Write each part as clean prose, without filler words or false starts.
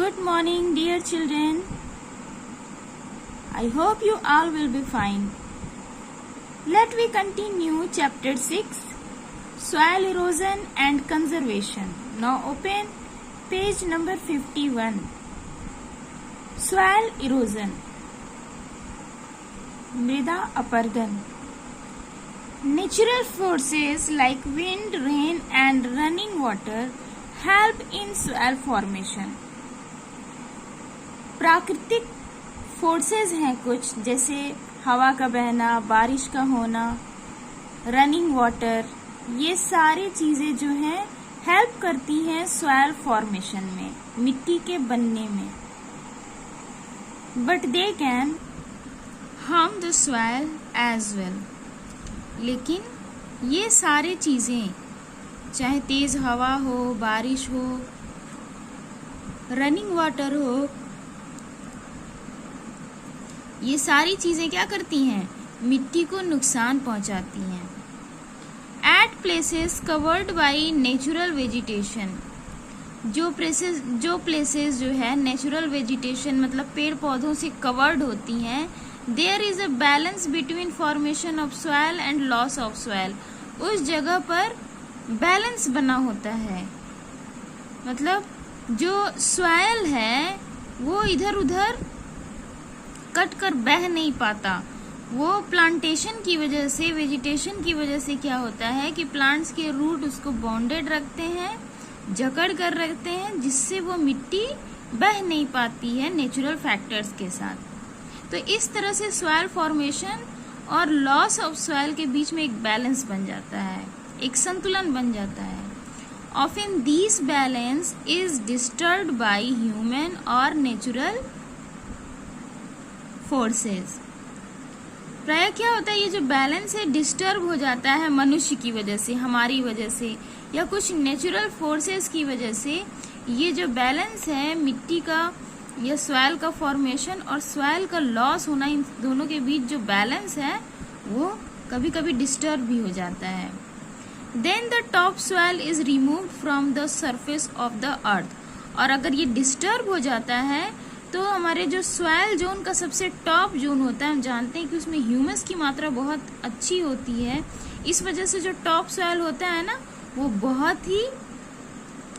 Good morning, dear children. I hope you all will be fine. Let me continue chapter 6, Soil Erosion and Conservation. Now open page number 51. Soil erosion. Mrida Apardan. Natural forces like wind, rain and running water help in soil formation. प्राकृतिक forces हैं कुछ, जैसे हवा का बहना, बारिश का होना, रनिंग वाटर, ये सारी चीजें जो हैं हेल्प करती हैं सॉइल फॉर्मेशन में, मिट्टी के बनने में. But they can harm the soil as well. लेकिन ये सारी चीजें, चाहे तेज हवा हो, बारिश हो, रनिंग वाटर हो, ये सारी चीजें क्या करती हैं? मिट्टी को नुकसान पहुंचाती हैं. At places covered by natural vegetation. जो प्लेसेस जो है नेचुरल वेजिटेशन मतलब पेड़ पौधों से कवर्ड होती हैं, there is a balance between formation of soil and loss of soil. उस जगह पर बैलेंस बना होता है. मतलब जो सॉइल है वो इधर उधर कट कर बह नहीं पाता. वो प्लांटेशन की वजह से, वेजिटेशन की वजह से क्या होता है कि प्लांट्स के रूट उसको बाउंडेड रखते हैं, जकड़ कर रखते हैं, जिससे वो मिट्टी बह नहीं पाती है नेचुरल फैक्टर्स के साथ. तो इस तरह से सॉइल फॉर्मेशन और लॉस ऑफ सॉइल के बीच में एक बैलेंस बन जाता है, एक संतुलन बन जाता है. Often this balance is disturbed by human और नेचुरल फोर्सेस. प्राय क्या होता है, ये जो बैलेंस है डिस्टर्ब हो जाता है मनुष्य की वजह से, हमारी वजह से, या कुछ नेचुरल फोर्सेस की वजह से. ये जो बैलेंस है मिट्टी का या सॉइल का फॉर्मेशन और सॉइल का लॉस होना, इन दोनों के बीच जो बैलेंस है वो कभी कभी डिस्टर्ब भी हो जाता है. Then the top soil is removed from the surface of the earth. और अगर ये डिस्टर्ब हो जाता है तो हमारे जो सॉइल जोन का सबसे टॉप जोन होता है, हम जानते हैं कि उसमें ह्यूमस की मात्रा बहुत अच्छी होती है. इस वजह से जो टॉप सॉइल होता है ना, वो बहुत ही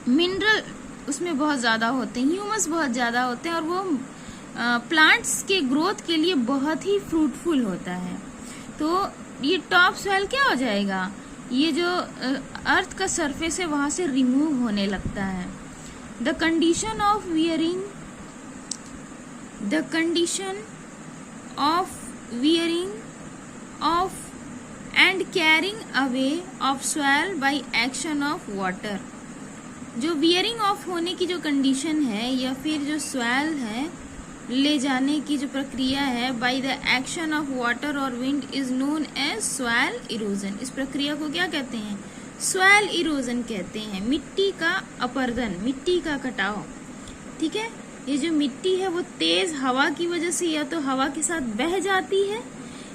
मिनरल उसमें बहुत ज़्यादा होते हैं, ह्यूमस बहुत ज़्यादा होते हैं, और वो प्लांट्स के ग्रोथ के लिए बहुत ही फ्रूटफुल होता है. तो ये टॉप सॉइल क्या हो जाएगा, ये जो अर्थ का सरफेस है वहाँ से रिमूव होने लगता है. The condition of wearing off and carrying away of soil by action of water. जो wearing off होने की जो कंडीशन है, या फिर जो soil है ले जाने की जो प्रक्रिया है, by the action of water or wind is known as soil erosion. इस प्रक्रिया को क्या कहते हैं? soil erosion कहते हैं. मिट्टी का अपर्दन, मिट्टी का कटाव. ठीक है, ये जो मिट्टी है वो तेज हवा की वजह से या तो हवा के साथ बह जाती है,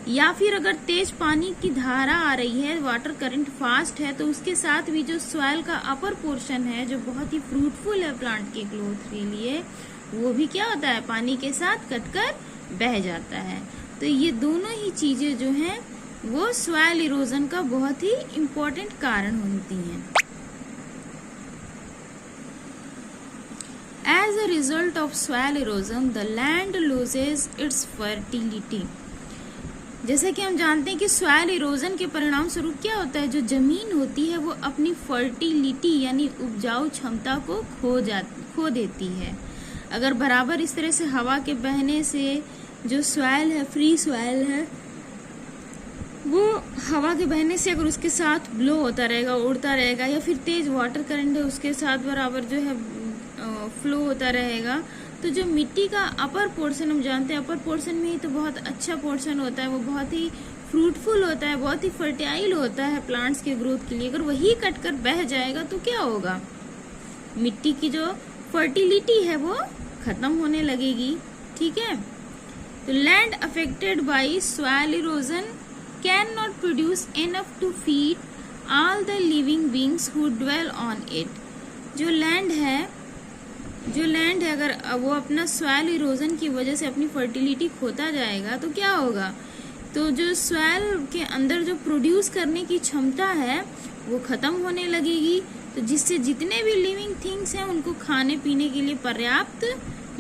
या फिर अगर तेज पानी की धारा आ रही है, वाटर करंट फास्ट है, तो उसके साथ भी जो सॉइल का अपर पोर्शन है जो बहुत ही फ्रूटफुल है प्लांट के ग्रोथ के लिए, वो भी क्या होता है, पानी के साथ कटकर बह जाता है. तो ये दोनों ही चीजें जो हैं वो सॉइल इरोजन का बहुत ही इम्पोर्टेंट कारण होती हैं. As a result of soil erosion, the land loses its fertility. जैसा कि हम जानते हैं कि सॉइल इरोजन के परिणाम स्वरूप क्या होता है, जो जमीन होती है वो अपनी फर्टिलिटी यानी उपजाऊ क्षमता को खो देती है. अगर बराबर इस तरह से हवा के बहने से जो सॉइल है, फ्री सॉइल है, वो हवा के बहने से अगर उसके साथ ब्लो होता रहेगा, उड़ता रहेगा, या फिर तेज वाटर करंट है उसके साथ बराबर जो है फ्लो होता रहेगा, तो जो मिट्टी का अपर पोर्शन, हम जानते हैं अपर पोर्शन में ही तो बहुत अच्छा पोर्शन होता है, वो बहुत ही फ्रूटफुल होता है, बहुत ही फर्टाइल होता है प्लांट्स के ग्रोथ के लिए. अगर वही कटकर बह जाएगा तो क्या होगा, मिट्टी की जो फर्टिलिटी है वो खत्म होने लगेगी. ठीक है, तो land affected by soil erosion can not produce enough to feed all the living beings who dwell on it. जो लैंड है जो लैंड है अगर वो अपना सॉइल इरोजन की वजह से अपनी फर्टिलिटी खोता जाएगा तो क्या होगा, तो जो सॉइल के अंदर जो प्रोड्यूस करने की क्षमता है वो खत्म होने लगेगी, तो जिससे जितने भी लिविंग थिंग्स हैं उनको खाने पीने के लिए पर्याप्त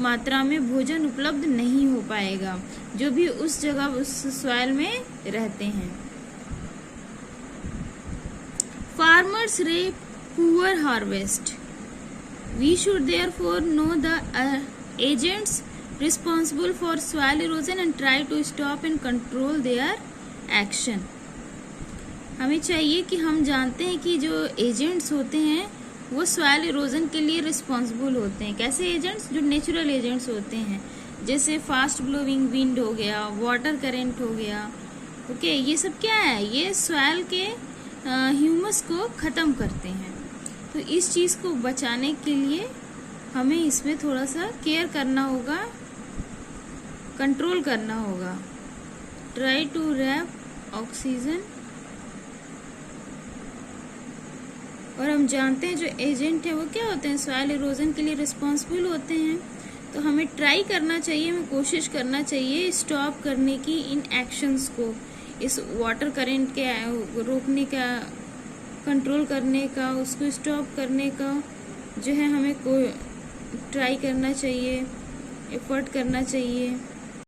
मात्रा में भोजन उपलब्ध नहीं हो पाएगा, जो भी उस जगह उस सॉइल में रहते हैं। Farmers rape poor harvest. We should therefore know the agents responsible for soil erosion and try to stop and control their action. हमें चाहिए कि हम जानते हैं कि जो एजेंट्स होते हैं वो सॉइल इरोजन के लिए रिस्पॉन्सिबल होते हैं। कैसे एजेंट्स? जो नेचुरल एजेंट्स होते हैं, जैसे फास्ट ब्लोइंग विंड हो गया, वाटर करंट हो गया। ओके, ये सब क्या है? ये सॉइल के ह्यूमस को ख़त्म करते हैं। तो इस चीज़ को बचाने के लिए हमें इसमें थोड़ा सा केयर करना होगा, कंट्रोल करना होगा। Try to wrap oxygen. और हम जानते हैं जो एजेंट है वो क्या होते हैं, सॉइल इरोजन के लिए रिस्पॉन्सिबल होते हैं। तो हमें ट्राई करना चाहिए, हमें कोशिश करना चाहिए स्टॉप करने की इन एक्शंस को, इस वाटर करंट के रोकने का, कंट्रोल करने का, उसको स्टॉप करने का जो है हमें ट्राई करना चाहिए, एफर्ट करना चाहिए।